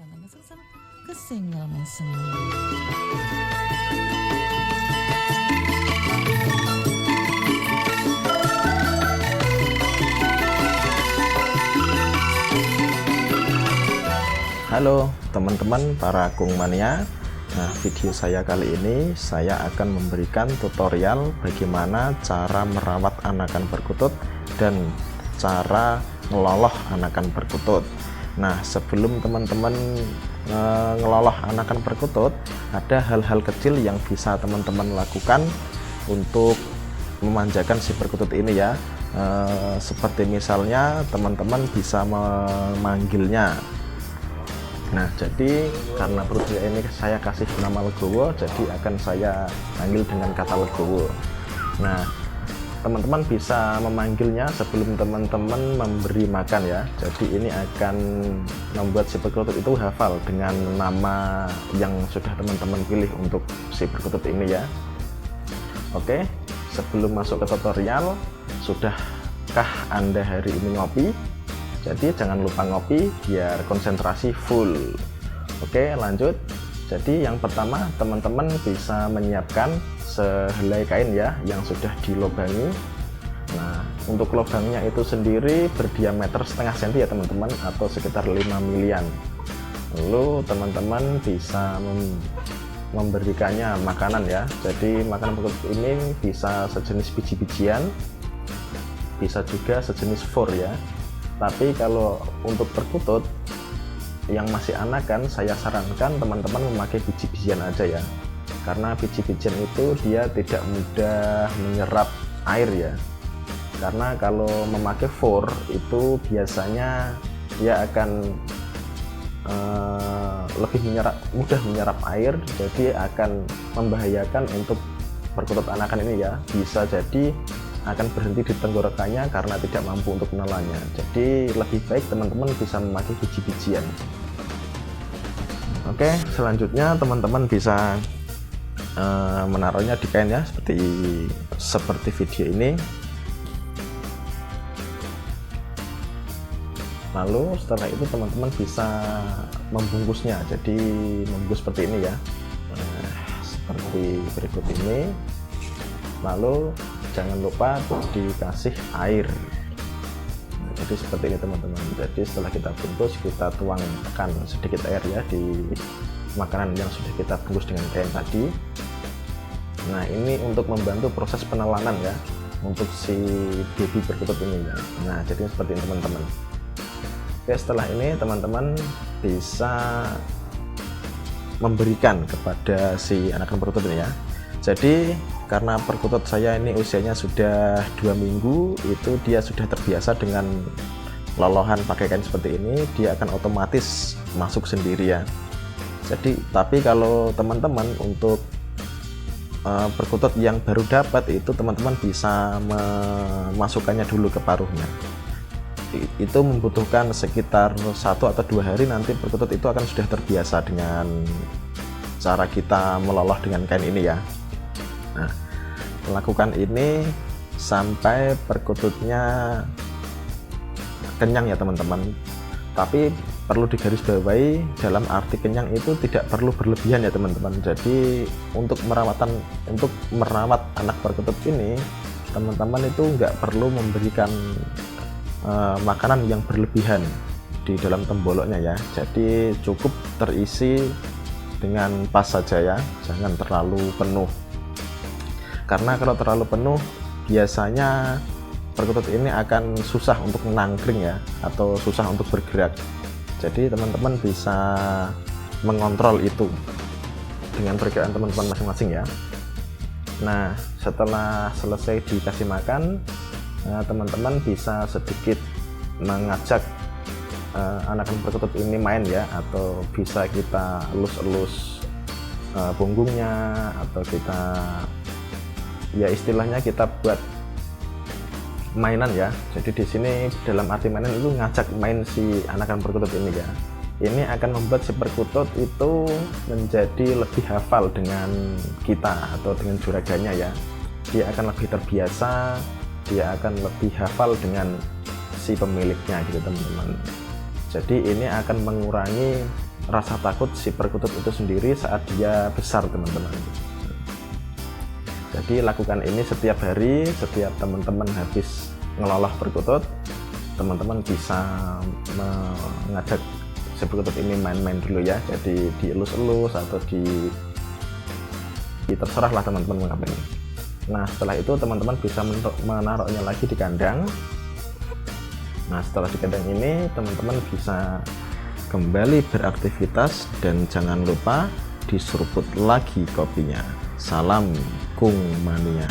channel Sungsang Kesenggol Mesem. Halo teman-teman para Kung Mania. Nah, video saya kali ini saya akan memberikan tutorial bagaimana cara merawat anakan perkutut dan cara ngeloloh anakan perkutut. Nah, sebelum teman-teman ngeloloh anakan perkutut, ada hal-hal kecil yang bisa teman-teman lakukan untuk memanjakan si perkutut ini ya. Seperti misalnya teman-teman bisa memanggilnya. Nah, jadi karena perkutut ini saya kasih nama legowo, jadi akan saya panggil dengan kata legowo. Nah, teman-teman bisa memanggilnya sebelum teman-teman memberi makan ya. Jadi ini akan membuat si perkutut itu hafal dengan nama yang sudah teman-teman pilih untuk si perkutut ini ya. Oke, sebelum masuk ke tutorial, sudahkah Anda hari ini ngopi? Jadi jangan lupa ngopi biar konsentrasi full. Oke, lanjut. Jadi yang pertama teman-teman bisa menyiapkan sehelai kain ya yang sudah dilobangi. Nah, untuk lubangnya itu sendiri berdiameter setengah senti ya teman-teman, atau sekitar 5 milian. Lalu teman-teman bisa memberikannya makanan ya. Jadi makanan perkutut ini bisa sejenis biji-bijian, bisa juga sejenis fur ya. Tapi kalau untuk perkutut yang masih anakan, saya sarankan teman-teman memakai biji-bijian aja ya, karena biji-bijian itu dia tidak mudah menyerap air ya. Karena kalau memakai fur itu biasanya dia akan lebih mudah menyerap air, jadi akan membahayakan untuk perkutut anakan ini ya. Bisa jadi akan berhenti di tenggorokannya karena tidak mampu untuk menelannya. Jadi lebih baik teman-teman bisa memakai biji-bijian. Oke, selanjutnya teman-teman bisa menaruhnya di kain ya, seperti video ini. Lalu setelah itu teman-teman bisa membungkusnya. Jadi membungkus seperti ini ya, seperti berikut ini. Lalu jangan lupa dikasih air. Nah, jadi seperti ini teman-teman. Jadi setelah kita bungkus, kita tuangkan sedikit air ya di makanan yang sudah kita bungkus dengan kain tadi. Nah, ini untuk membantu proses penelanan ya untuk si baby perkutut ini ya. Nah, jadi seperti ini teman-teman. Oke, setelah ini teman-teman bisa memberikan kepada si anakan perkutut ini ya. Jadi karena perkutut saya ini usianya sudah 2 minggu, itu dia sudah terbiasa dengan lolohan pakai kain seperti ini, dia akan otomatis masuk sendiri ya. Jadi tapi kalau teman-teman untuk perkutut yang baru dapat itu teman-teman bisa memasukkannya dulu ke paruhnya. Itu membutuhkan sekitar 1 atau 2 hari, nanti perkutut itu akan sudah terbiasa dengan cara kita meloloh dengan kain ini ya. Nah, lakukan ini sampai perkututnya kenyang ya teman-teman. Tapi perlu digarisbawahi, dalam arti kenyang itu tidak perlu berlebihan ya teman-teman. Jadi untuk merawat anak perkutut ini, teman-teman itu nggak perlu memberikan makanan yang berlebihan di dalam temboloknya ya. Jadi cukup terisi dengan pas saja ya, jangan terlalu penuh. Karena kalau terlalu penuh biasanya perkutut ini akan susah untuk menangkring ya, atau susah untuk bergerak. Jadi teman-teman bisa mengontrol itu dengan perkiraan teman-teman masing-masing ya. Nah, setelah selesai dikasih makan, teman-teman bisa sedikit mengajak anakan perkutut ini main ya, atau bisa kita elus-elus punggungnya, atau kita ya istilahnya kita buat mainan ya. Jadi di sini dalam arti mainan itu ngajak main si anakan perkutut ini ya. Ini akan membuat si perkutut itu menjadi lebih hafal dengan kita atau dengan juraganya ya. Dia akan lebih terbiasa, dia akan lebih hafal dengan si pemiliknya gitu teman-teman. Jadi ini akan mengurangi rasa takut si perkutut itu sendiri saat dia besar, teman-teman. Jadi lakukan ini setiap hari. Setiap teman-teman habis ngelola perkutut, teman-teman bisa mengajak si perkutut ini main-main dulu ya. Jadi dielus-elus atau terserah lah teman-teman mau ngapain. Nah setelah itu teman-teman bisa menaruhnya lagi di kandang. Nah setelah di kandang ini teman-teman bisa kembali beraktivitas dan jangan lupa diseruput lagi kopinya. Salam Kung Mania.